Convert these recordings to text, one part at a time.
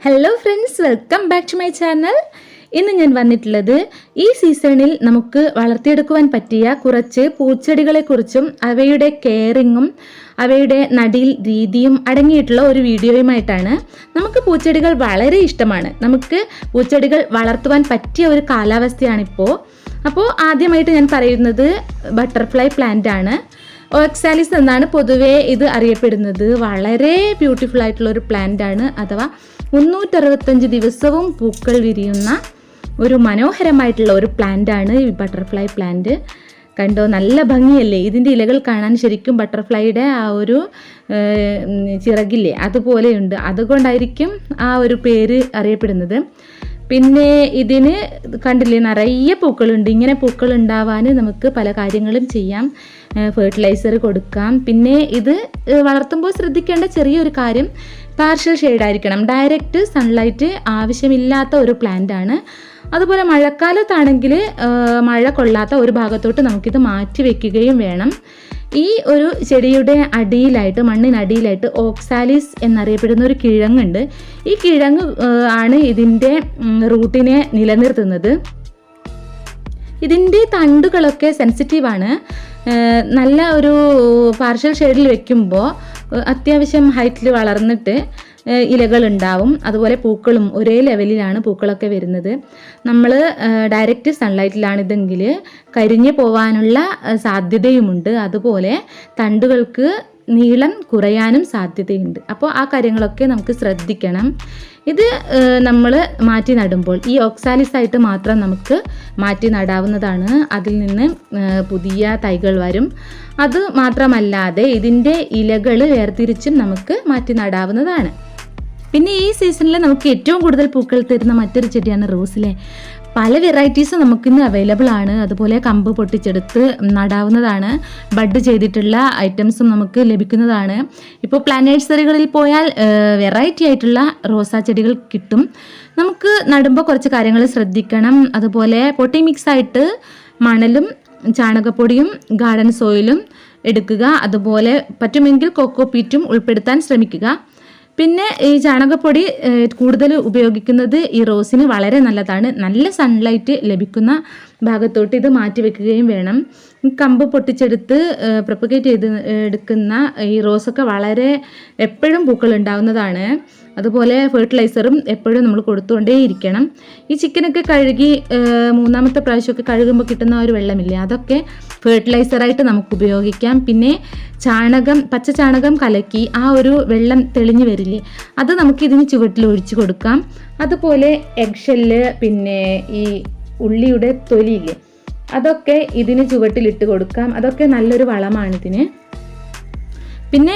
Hello friends, welcome back to my channel. ഇന്ന് ഞാൻ വന്നിട്ടുള്ളത് ഈ സീസണിൽ നമുക്ക് വളർത്തിയെടുക്കുവാൻ പറ്റിയ കുറച്ച് പൂച്ചെടികളെക്കുറിച്ചും അവയുടെ കെയറിങ്ങും അവയുടെ നടീൽ രീതിയും അടങ്ങിയിട്ടുള്ള ഒരു വീഡിയോയുമായിട്ടാണ്. നമുക്ക് പൂച്ചെടികൾ വളരെ ഇഷ്ടമാണ്. നമുക്ക് പൂച്ചെടികൾ വളർത്തുവാൻ പറ്റിയ ഒരു കാലാവസ്ഥയാണിപ്പോൾ. അപ്പോൾ ആദ്യമായിട്ട് ഞാൻ പറയുന്നത് ബട്ടർഫ്ലൈ പ്ലാന്റ് ആണ്. ഓക്സാലിസ് എന്നാണ് പൊതുവേ ഇത് അറിയപ്പെടുന്നത്. വളരെ ബ്യൂട്ടിഫുൾ ആയിട്ടുള്ള ഒരു പ്ലാന്റ് ആണ്. അഥവാ 365 ദിവസവും പൂക്കൾ വിരിയുന്ന ഒരു മനോഹരമായിട്ടുള്ള ഒരു പ്ലാന്റ് ആണ് ഈ ബട്ടർഫ്ലൈ പ്ലാന്റ്. കണ്ടോ, നല്ല ഭംഗിയല്ലേ? ഇതിൻ്റെ ഇലകൾ കാണാൻ ശരിക്കും ബട്ടർഫ്ലൈയുടെ ആ ഒരു ചിറകില്ലേ അതുപോലെയുണ്ട്. അതുകൊണ്ടായിരിക്കും ആ ഒരു പേര് അറിയപ്പെടുന്നത്. പിന്നെ ഇതിന് കണ്ടില്ലേ, നിറയെ പൂക്കളുണ്ട്. ഇങ്ങനെ പൂക്കൾ ഉണ്ടാവാൻ നമുക്ക് പല കാര്യങ്ങളും ചെയ്യാം. ഫെർട്ടിലൈസർ കൊടുക്കാം. പിന്നെ ഇത് വളർത്തുമ്പോൾ ശ്രദ്ധിക്കേണ്ട ചെറിയൊരു കാര്യം, പാർഷ്യൽ ഷെയ്ഡായിരിക്കണം. ഡയറക്റ്റ് സൺലൈറ്റ് ആവശ്യമില്ലാത്ത ഒരു പ്ലാന്റ് ആണ്. അതുപോലെ മഴക്കാലത്താണെങ്കിൽ മഴ കൊള്ളാത്ത ഒരു ഭാഗത്തോട്ട് നമുക്കിത് മാറ്റി വെക്കുകയും വേണം. ഈ ഒരു ചെടിയുടെ അടിയിലായിട്ട്, മണ്ണിനടിയിലായിട്ട് ഓക്സാലിസ് എന്നറിയപ്പെടുന്ന ഒരു കിഴങ്ങുണ്ട്. ഈ കിഴങ്ങ് ആണ് ഇതിൻ്റെ റൂട്ടിനെ നിലനിർത്തുന്നത്. ഇതിൻ്റെ തണ്ടുകളൊക്കെ സെൻസിറ്റീവാണ്. നല്ല ഒരു പാർഷ്യൽ ഷെയ്ഡിൽ വെക്കുമ്പോൾ അത്യാവശ്യം ഹൈറ്റിൽ വളർന്നിട്ട് ഇലകളുണ്ടാവും. അതുപോലെ പൂക്കളും ഒരേ ലെവലിലാണ് പൂക്കളൊക്കെ വരുന്നത്. നമ്മൾ ഡയറക്റ്റ് സൺലൈറ്റിലാണിതെങ്കിൽ കരിഞ്ഞു പോവാനുള്ള സാധ്യതയുമുണ്ട്. അതുപോലെ തണ്ടുകൾക്ക് നീളം കുറയാനും സാധ്യതയുണ്ട്. അപ്പോൾ ആ കാര്യങ്ങളൊക്കെ നമുക്ക് ശ്രദ്ധിക്കണം. ഇത് നമ്മൾ മാറ്റി നടുമ്പോൾ ഈ ഓക്സാലിസ് ആയിട്ട് മാത്രം നമുക്ക് മാറ്റി നടാവുന്നതാണ്. അതിൽ നിന്ന് പുതിയ തൈകൾ വരും. അത് മാത്രമല്ലാതെ ഇതിൻ്റെ ഇലകൾ വേർതിരിച്ചും നമുക്ക് മാറ്റി നടാവുന്നതാണ്. പിന്നെ ഈ സീസണിൽ നമുക്ക് ഏറ്റവും കൂടുതൽ പൂക്കൾ തരുന്ന മറ്റൊരു ചെടിയാണ് റോസിലെ. പല വെറൈറ്റീസ് നമുക്കിന്ന് അവൈലബിൾ ആണ്. അതുപോലെ കമ്പ് പൊട്ടിച്ചെടുത്ത് നടാവുന്നതാണ്. ബഡ് ചെയ്തിട്ടുള്ള ഐറ്റംസും നമുക്ക് ലഭിക്കുന്നതാണ്. ഇപ്പോൾ പ്ലാന്റ് നഴ്സറികളിൽ പോയാൽ വെറൈറ്റി ആയിട്ടുള്ള റോസാ ചെടികൾ കിട്ടും. നമുക്ക് നടുമ്പോൾ കുറച്ച് കാര്യങ്ങൾ ശ്രദ്ധിക്കണം. അതുപോലെ പൊട്ടി മിക്സ് ആയിട്ട് മണലും ചാണകപ്പൊടിയും ഗാർഡൻ സോയിലും എടുക്കുക. അതുപോലെ പറ്റുമെങ്കിൽ കൊക്കോപീറ്റും ഉൾപ്പെടുത്താൻ ശ്രമിക്കുക. പിന്നെ ഈ ചാണകപ്പൊടി കൂടുതൽ ഉപയോഗിക്കുന്നത് ഈ റോസിന് വളരെ നല്ലതാണ്. നല്ല സൺലൈറ്റ് ലഭിക്കുന്ന ഭാഗത്തോട്ട് ഇത് മാറ്റി വെക്കുകയും വേണം. കമ്പ് പൊട്ടിച്ചെടുത്ത് പ്രൊപ്പഗേറ്റ് ചെയ്ത് എടുക്കുന്ന ഈ റോസൊക്കെ വളരെ എപ്പോഴും പൂക്കൾ ഉണ്ടാവുന്നതാണ്. അതുപോലെ ഫെർട്ടിലൈസറും എപ്പോഴും നമ്മൾ കൊടുത്തുകൊണ്ടേയിരിക്കണം. ഈ ചിക്കനൊക്കെ കഴുകി മൂന്നാമത്തെ പ്രാവശ്യമൊക്കെ കഴുകുമ്പോൾ കിട്ടുന്ന ഒരു വെള്ളമില്ലേ, അതൊക്കെ ഫെർട്ടിലൈസറായിട്ട് നമുക്ക് ഉപയോഗിക്കാം. പിന്നെ പച്ച ചാണകം കലക്കി ആ ഒരു വെള്ളം തെളിഞ്ഞു വരില്ലേ, അത് നമുക്ക് ഇതിന് ചുവട്ടിൽ ഒഴിച്ചു കൊടുക്കാം. അതുപോലെ എഗ്ഷെല്ല്, പിന്നെ ഈ ഉള്ളിയുടെ തൊലിയില്ലേ, അതൊക്കെ ഇതിന് ചുവട്ടിലിട്ട് കൊടുക്കാം. അതൊക്കെ നല്ലൊരു വളമാണിതിന്. പിന്നെ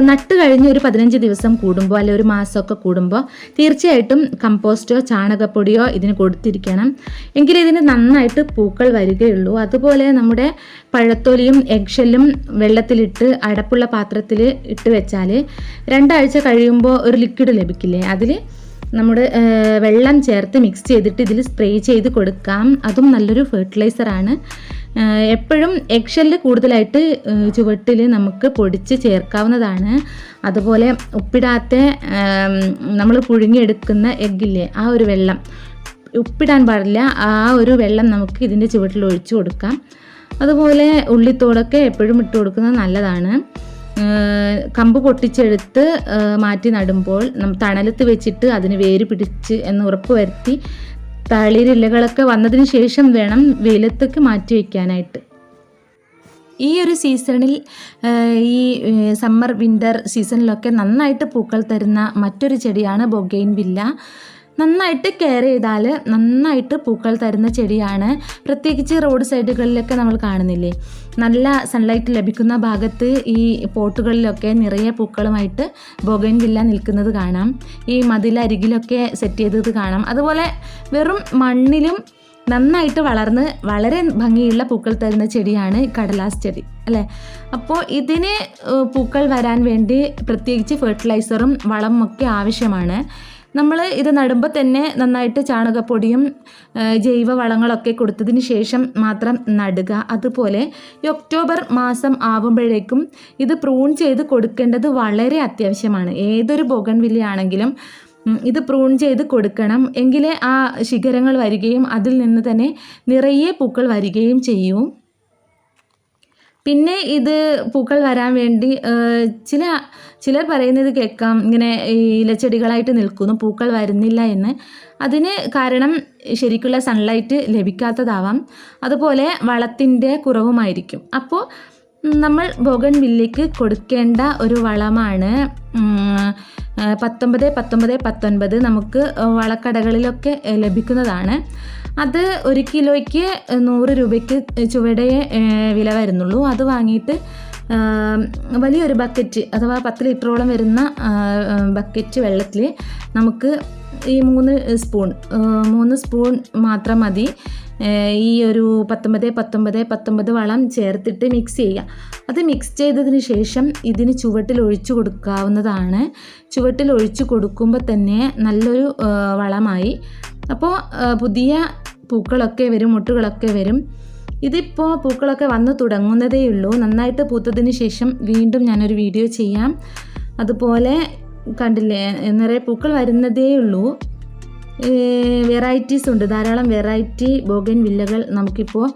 നട്ട് കഴിഞ്ഞ് ഒരു 15 ദിവസം കൂടുമ്പോൾ അല്ലെങ്കിൽ ഒരു മാസമൊക്കെ കൂടുമ്പോൾ തീർച്ചയായിട്ടും കമ്പോസ്റ്റോ ചാണകപ്പൊടിയോ ഇതിന് കൊടുത്തിരിക്കണം. എങ്കിലേ ഇതിന് നന്നായിട്ട് പൂക്കൾ വരികയുള്ളൂ. അതുപോലെ നമ്മുടെ പഴത്തൊലിയും എഗ്ഷെല്ലും വെള്ളത്തിലിട്ട് അടപ്പുള്ള പാത്രത്തിൽ ഇട്ട് വെച്ചാൽ 2 ആഴ്ച കഴിയുമ്പോൾ ഒരു ലിക്വിഡ് ലഭിക്കില്ലേ, അതിൽ നമ്മുടെ വെള്ളം ചേർത്ത് മിക്സ് ചെയ്തിട്ട് ഇതിൽ സ്പ്രേ ചെയ്ത് കൊടുക്കാം. അതും നല്ലൊരു ഫെർട്ടിലൈസറാണ്. എപ്പോഴും എഗ്ഷെല്ല് കൂടുതലായിട്ട് ചുവട്ടിൽ നമുക്ക് പൊടിച്ച് ചേർക്കാവുന്നതാണ്. അതുപോലെ ഉപ്പിടാത്ത നമ്മൾ പുഴുങ്ങിയെടുക്കുന്ന എഗ്ഗില്ലേ, ആ ഒരു വെള്ളം ഉപ്പിടാൻ പാടില്ല. ആ ഒരു വെള്ളം നമുക്ക് ഇതിൻ്റെ ചുവട്ടിൽ ഒഴിച്ചു കൊടുക്കാം. അതുപോലെ ഉള്ളിത്തോടൊക്കെ എപ്പോഴും ഇട്ട് കൊടുക്കുന്നത് നല്ലതാണ്. കമ്പ് പൊട്ടിച്ചെടുത്ത് മാറ്റി നടുമ്പോൾ തണലത്ത് വെച്ചിട്ട് അതിന് വേര് പിടിച്ച് എന്ന് ഉറപ്പ് വരുത്തി തളിരിലകളൊക്കെ വന്നതിന് ശേഷം വേണം വെയിലത്തേക്ക് മാറ്റി വയ്ക്കാനായിട്ട്. ഈ ഒരു സീസണിൽ ഈ സമ്മർ വിൻ്റർ സീസണിലൊക്കെ നന്നായിട്ട് പൂക്കൾ തരുന്ന മറ്റൊരു ചെടിയാണ് ബൊഗെയിൻവില്ല. നന്നായിട്ട് കെയർ ചെയ്താൽ നന്നായിട്ട് പൂക്കൾ തരുന്ന ചെടിയാണ്. പ്രത്യേകിച്ച് റോഡ് സൈഡുകളിലൊക്കെ നമ്മൾ കാണുന്നില്ലേ, നല്ല സൺലൈറ്റ് ലഭിക്കുന്ന ഭാഗത്ത് ഈ പോട്ടുകളിലൊക്കെ നിറയെ പൂക്കളുമായിട്ട് ബൊഗെയിൻവില്ല നിൽക്കുന്നത് കാണാം. ഈ മതിലരികിലൊക്കെ സെറ്റ് ചെയ്തത് കാണാം. അതുപോലെ വെറും മണ്ണിലും നന്നായിട്ട് വളർന്ന് വളരെ ഭംഗിയുള്ള പൂക്കൾ തരുന്ന ചെടിയാണ് കടലാസ് ചെടി അല്ലേ. അപ്പോൾ ഇതിന് പൂക്കൾ വരാൻ വേണ്ടി പ്രത്യേകിച്ച് ഫെർട്ടിലൈസറും വളവും ഒക്കെ ആവശ്യമാണ്. നമ്മൾ ഇത് നടുമ്പോൾ തന്നെ നന്നായിട്ട് ചാണകപ്പൊടിയും ജൈവ വളങ്ങളൊക്കെ കൊടുത്തതിന് ശേഷം മാത്രം നടുക. അതുപോലെ ഈ ഒക്ടോബർ മാസം ആവുമ്പോഴേക്കും ഇത് പ്രൂൺ ചെയ്ത് കൊടുക്കേണ്ടത് വളരെ അത്യാവശ്യമാണ്. ഏതൊരു ബൊഗൺവില്ല ആണെങ്കിലും ഇത് പ്രൂൺ ചെയ്ത് കൊടുക്കണം. എങ്കിലേ ആ ശിഖരങ്ങൾ വരികയും അതിൽ നിന്ന് തന്നെ നിറയെ പൂക്കൾ വരികയും ചെയ്യും. പിന്നെ ഇത് പൂക്കൾ വരാൻ വേണ്ടി ചിലർ പറയുന്നത് കേൾക്കാം, ഇങ്ങനെ ഇലച്ചെടികളായിട്ട് നിൽക്കുന്നു, പൂക്കൾ വരുന്നില്ല എന്ന്. അതിന് കാരണം ശരിക്കുള്ള സൺലൈറ്റ് ലഭിക്കാത്തതാവാം, അതുപോലെ വളത്തിൻ്റെ കുറവുമായിരിക്കും. അപ്പോൾ നമ്മൾ ബോഗൺവില്ലയ്ക്ക് കൊടുക്കേണ്ട ഒരു വളമാണ് 19 നമുക്ക് വളക്കടകളിലൊക്കെ ലഭിക്കുന്നതാണ്. അത് 1 കിലോയ്ക്ക് 100 രൂപയ്ക്ക് ചുവടെ വില വരുന്നുള്ളൂ. അത് വാങ്ങിയിട്ട് വലിയൊരു ബക്കറ്റ് അഥവാ 10 ലിറ്ററോളം വരുന്ന ബക്കറ്റ് വെള്ളത്തിൽ നമുക്ക് ഈ 3 സ്പൂൺ മാത്രം മതി ഈ ഒരു 19 വളം ചേർത്തിട്ട് മിക്സ് ചെയ്യുക. അത് മിക്സ് ചെയ്തതിന് ശേഷം ഇതിന് ചുവട്ടിൽ ഒഴിച്ചു കൊടുക്കാവുന്നതാണ്. ചുവട്ടിൽ ഒഴിച്ചു കൊടുക്കുമ്പോൾ തന്നെ നല്ലൊരു വളമായി. അപ്പോൾ പുതിയ പൂക്കളൊക്കെ വരും, മുട്ടുകളൊക്കെ വരും. ഇതിപ്പോൾ പൂക്കളൊക്കെ വന്ന് തുടങ്ങുന്നതേ ഉള്ളൂ. നന്നായിട്ട് പൂത്തതിന് ശേഷം വീണ്ടും ഞാനൊരു വീഡിയോ ചെയ്യാം. അതുപോലെ കണ്ടില്ലേ, നിറയെ പൂക്കൾ വരുന്നതേ ഉള്ളൂ. വെറൈറ്റീസ് ഉണ്ട്, ധാരാളം വെറൈറ്റി ബോഗൻവില്ലകൾ നമുക്കിപ്പോൾ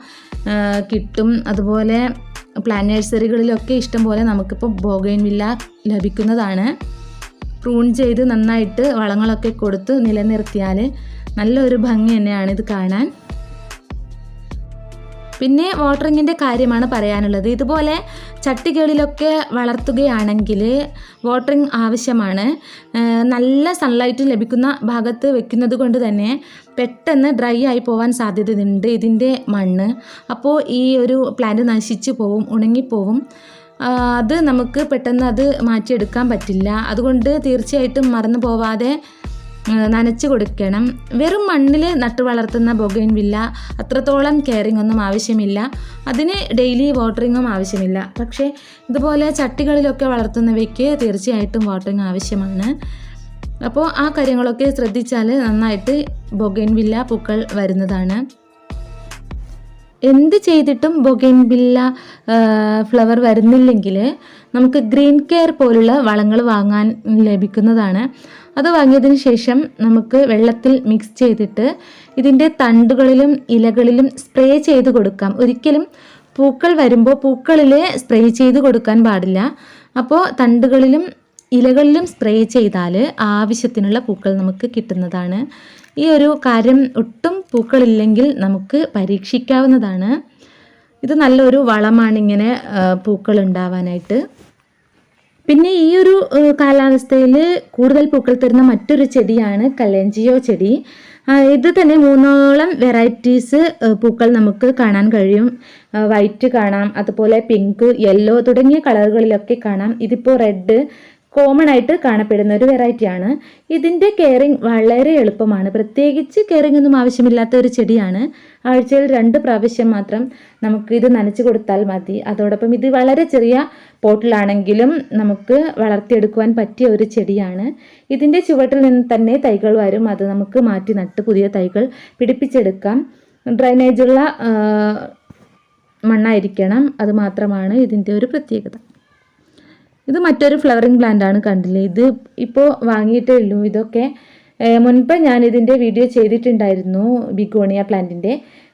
കിട്ടും. അതുപോലെ പ്ലാന്റ് നഴ്സറികളിലൊക്കെ ഇഷ്ടംപോലെ നമുക്കിപ്പോൾ ബോഗൻവില്ല ലഭിക്കുന്നതാണ്. പ്രൂൺ ചെയ്ത് നന്നായിട്ട് വളങ്ങളൊക്കെ കൊടുത്ത് നിലനിർത്തിയാൽ നല്ലൊരു ഭംഗി തന്നെയാണ് ഇത് കാണാൻ. പിന്നെ വാട്ടറിങ്ങിൻ്റെ കാര്യമാണ് പറയാനുള്ളത്. ഇതുപോലെ ചട്ടികളിലൊക്കെ വളർത്തുകയാണെങ്കിൽ വാട്ടറിങ് ആവശ്യമാണ്. നല്ല സൺലൈറ്റ് ലഭിക്കുന്ന ഭാഗത്ത് വെക്കുന്നത് കൊണ്ട് തന്നെ പെട്ടെന്ന് ഡ്രൈ ആയി പോകാൻ സാധ്യതയുണ്ട് ഇതിൻ്റെ മണ്ണ്. അപ്പോൾ ഈ ഒരു പ്ലാന്റ് നശിച്ചു പോവും, ഉണങ്ങിപ്പോവും. അത് നമുക്ക് പെട്ടെന്ന് അത് മാറ്റിയെടുക്കാൻ പറ്റില്ല. അതുകൊണ്ട് തീർച്ചയായിട്ടും മറന്നു പോവാതെ നനച്ച് കൊടുക്കണം. വെറും മണ്ണിൽ നട്ടു വളർത്തുന്ന ബൊഗൈൻവില്ല അത്രത്തോളം കെയറിങ് ഒന്നും ആവശ്യമില്ല, അതിന് ഡെയിലി വാട്ടറിങ്ങും ആവശ്യമില്ല. പക്ഷേ ഇതുപോലെ ചട്ടികളിലൊക്കെ വളർത്തുന്നവയ്ക്ക് തീർച്ചയായിട്ടും വാട്ടറിങ് ആവശ്യമാണ്. അപ്പോൾ ആ കാര്യങ്ങളൊക്കെ ശ്രദ്ധിച്ചാൽ നന്നായിട്ട് ബൊഗൈൻവില്ല പൂക്കൾ വരുന്നതാണ്. എന്ത് ചെയ്തിട്ടും ബൊഗൈൻവില്ല ഫ്ലവർ വരുന്നില്ലെങ്കിൽ നമുക്ക് ഗ്രീൻ കെയർ പോലുള്ള വളങ്ങൾ വാങ്ങാൻ ലഭിക്കുന്നതാണ്. അത് വാങ്ങിയതിന് ശേഷം നമുക്ക് വെള്ളത്തിൽ മിക്സ് ചെയ്തിട്ട് ഇതിൻ്റെ തണ്ടുകളിലും ഇലകളിലും സ്പ്രേ ചെയ്ത് കൊടുക്കാം. ഒരിക്കലും പൂക്കൾ വരുമ്പോൾ പൂക്കളിൽ സ്പ്രേ ചെയ്ത് കൊടുക്കാൻ പാടില്ല. അപ്പോൾ തണ്ടുകളിലും ഇലകളിലും സ്പ്രേ ചെയ്താൽ ആവശ്യത്തിനുള്ള പൂക്കൾ നമുക്ക് കിട്ടുന്നതാണ്. ഈ ഒരു കാര്യം ഒട്ടും പൂക്കളില്ലെങ്കിൽ നമുക്ക് പരീക്ഷിക്കാവുന്നതാണ്. ഇത് നല്ലൊരു വളമാണ് ഇങ്ങനെ പൂക്കൾ ഉണ്ടാവാനായിട്ട്. പിന്നെ ഈ ഒരു കാലാവസ്ഥയിൽ കൂടുതൽ പൂക്കൾ തരുന്ന മറ്റൊരു ചെടിയാണ് കലഞ്ചിയോ ചെടി. ഇത് തന്നെ 3ഓളം വെറൈറ്റീസ് പൂക്കൾ നമുക്ക് കാണാൻ കഴിയും. വൈറ്റ് കാണാം, അതുപോലെ പിങ്ക്, യെല്ലോ തുടങ്ങിയ കളറുകളിലൊക്കെ കാണാം. ഇതിപ്പോൾ റെഡ് കോമൺ ആയിട്ട് കാണപ്പെടുന്ന ഒരു വെറൈറ്റിയാണ്. ഇതിൻ്റെ കെയറിങ് വളരെ എളുപ്പമാണ്. പ്രത്യേകിച്ച് കെയറിങ് ഒന്നും ആവശ്യമില്ലാത്ത ഒരു ചെടിയാണ്. ആഴ്ചയിൽ 2 പ്രാവശ്യം മാത്രം നമുക്ക് ഇത് നനച്ചു കൊടുത്താൽ മതി. അതോടൊപ്പം ഇത് വളരെ ചെറിയ പോട്ടിലാണെങ്കിലും നമുക്ക് വളർത്തിയെടുക്കുവാൻ പറ്റിയ ഒരു ചെടിയാണ്. ഇതിൻ്റെ ചുവട്ടിൽ നിന്ന് തന്നെ തൈകൾ വരും. അത് നമുക്ക് മാറ്റി നട്ട് പുതിയ തൈകൾ പിടിപ്പിച്ചെടുക്കാം. ഡ്രൈനേജുള്ള മണ്ണായിരിക്കണം, അത് മാത്രമാണ് ഇതിൻ്റെ ഒരു പ്രത്യേകത. ഇത് മറ്റൊരു ഫ്ലവറിങ് പ്ലാന്റ് ആണ്, കണ്ടില്ലേ. ഇത് ഇപ്പോൾ വാങ്ങിയിട്ടേ ഉള്ളൂ. ഇതൊക്കെ മുൻപ് ഞാൻ ഇതിൻ്റെ വീഡിയോ ചെയ്തിട്ടുണ്ടായിരുന്നു. ബിഗോണിയ പ്ലാന്റിൻ്റെ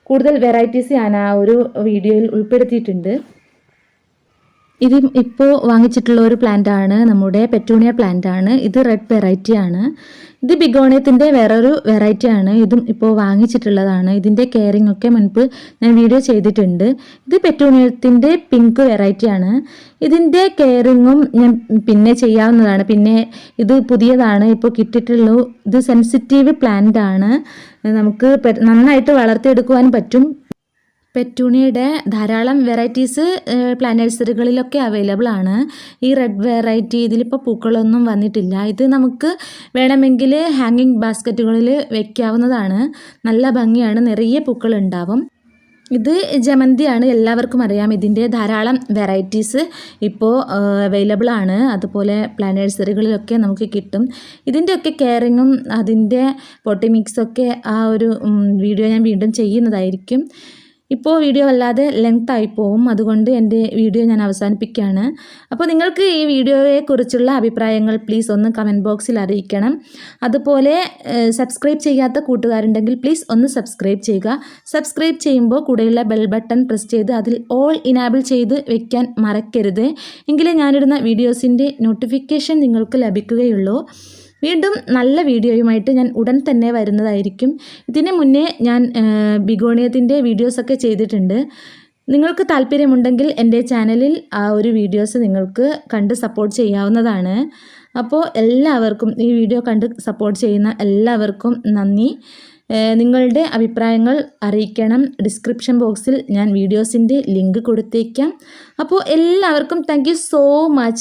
കൂടുതൽ വെറൈറ്റീസ് ഞാൻ ആ ഒരു വീഡിയോയിൽ ഉൾപ്പെടുത്തിയിട്ടുണ്ട്. ഇത് ഇപ്പോൾ വാങ്ങിച്ചിട്ടുള്ള ഒരു പ്ലാന്റ് ആണ്, നമ്മുടെ പെറ്റൂണിയ പ്ലാന്റ് ആണ്. ഇത് റെഡ് വെറൈറ്റി ആണ്. ഇത് ബിഗോണിയത്തിൻ്റെ വേറൊരു വെറൈറ്റി ആണ്. ഇതും ഇപ്പോൾ വാങ്ങിച്ചിട്ടുള്ളതാണ്. ഇതിൻ്റെ കെയറിങ് ഒക്കെ മുൻപ് ഞാൻ വീഡിയോ ചെയ്തിട്ടുണ്ട്. ഇത് പെറ്റൂണിയത്തിൻ്റെ പിങ്ക് വെറൈറ്റി ആണ്. ഇതിൻ്റെ കെയറിങ്ങും ഞാൻ പിന്നെ ചെയ്യാവുന്നതാണ്. പിന്നെ ഇത് പുതിയതാണ് ഇപ്പോൾ കിട്ടിയിട്ടുള്ളൂ. ഇത് സെൻസിറ്റീവ് പ്ലാന്റ് ആണ്, നമുക്ക് നന്നായിട്ട് വളർത്തിയെടുക്കുവാൻ പറ്റും. പെറ്റൂണിയയുടെ ധാരാളം വെറൈറ്റീസ് പ്ലാന്റ് നഴ്സറികളിലൊക്കെ അവൈലബിൾ ആണ്. ഈ റെഡ് വെറൈറ്റി ഇതിലിപ്പോൾ പൂക്കളൊന്നും വന്നിട്ടില്ല. ഇത് നമുക്ക് വേണമെങ്കിൽ ഹാങ്ങിങ് ബാസ്ക്കറ്റുകളിൽ വെക്കാവുന്നതാണ്. നല്ല ഭംഗിയാണ്, നിറയെ പൂക്കൾ ഉണ്ടാവും. ഇത് ജമന്തിയാണ്, എല്ലാവർക്കും അറിയാം. ഇതിൻ്റെ ധാരാളം വെറൈറ്റീസ് ഇപ്പോൾ അവൈലബിൾ ആണ്. അതുപോലെ പ്ലാന്റ് നഴ്സറികളിലൊക്കെ നമുക്ക് കിട്ടും. ഇതിൻ്റെയൊക്കെ കെയറിങ്ങും അതിൻ്റെ പോട്ടി മിക്സൊക്കെ ആ ഒരു വീഡിയോ ഞാൻ വീണ്ടും ചെയ്യുന്നതായിരിക്കും. ഇപ്പോൾ വീഡിയോ വല്ലാതെ ലെങ്ത് ആയി പോവും, അതുകൊണ്ട് എൻ്റെ വീഡിയോ ഞാൻ അവസാനിപ്പിക്കുകയാണ്. അപ്പോൾ നിങ്ങൾക്ക് ഈ വീഡിയോയെക്കുറിച്ചുള്ള അഭിപ്രായങ്ങൾ പ്ലീസ് ഒന്ന് കമൻറ്റ് ബോക്സിൽ അറിയിക്കണം. അതുപോലെ സബ്സ്ക്രൈബ് ചെയ്യാത്ത കൂട്ടുകാരുണ്ടെങ്കിൽ പ്ലീസ് ഒന്ന് സബ്സ്ക്രൈബ് ചെയ്യുക. സബ്സ്ക്രൈബ് ചെയ്യുമ്പോൾ കൂടെയുള്ള ബെൽ ബട്ടൺ പ്രസ് ചെയ്ത് അതിൽ ഓൾ ഇനാബിൾ ചെയ്ത് വെക്കാൻ മറക്കരുത്. എങ്കിലേ ഞാനിടുന്ന വീഡിയോസിൻ്റെ നോട്ടിഫിക്കേഷൻ നിങ്ങൾക്ക് ലഭിക്കുകയുള്ളൂ. വീണ്ടും നല്ല വീഡിയോയുമായിട്ട് ഞാൻ ഉടൻ തന്നെ വരുന്നതായിരിക്കും. ഇതിന് മുന്നേ ഞാൻ ബിഗോണിയത്തിൻ്റെ വീഡിയോസൊക്കെ ചെയ്തിട്ടുണ്ട്. നിങ്ങൾക്ക് താല്പര്യമുണ്ടെങ്കിൽ എൻ്റെ ചാനലിൽ ആ ഒരു വീഡിയോസ് നിങ്ങൾക്ക് കണ്ട് സപ്പോർട്ട് ചെയ്യാവുന്നതാണ്. അപ്പോൾ എല്ലാവർക്കും ഈ വീഡിയോ കണ്ട് സപ്പോർട്ട് ചെയ്യുന്ന എല്ലാവർക്കും നന്ദി. നിങ്ങളുടെ അഭിപ്രായങ്ങൾ അറിയിക്കണം. ഡിസ്ക്രിപ്ഷൻ ബോക്സിൽ ഞാൻ വീഡിയോസിൻ്റെ ലിങ്ക് കൊടുത്തേക്കാം. അപ്പോൾ എല്ലാവർക്കും താങ്ക് യു സോ മച്ച്.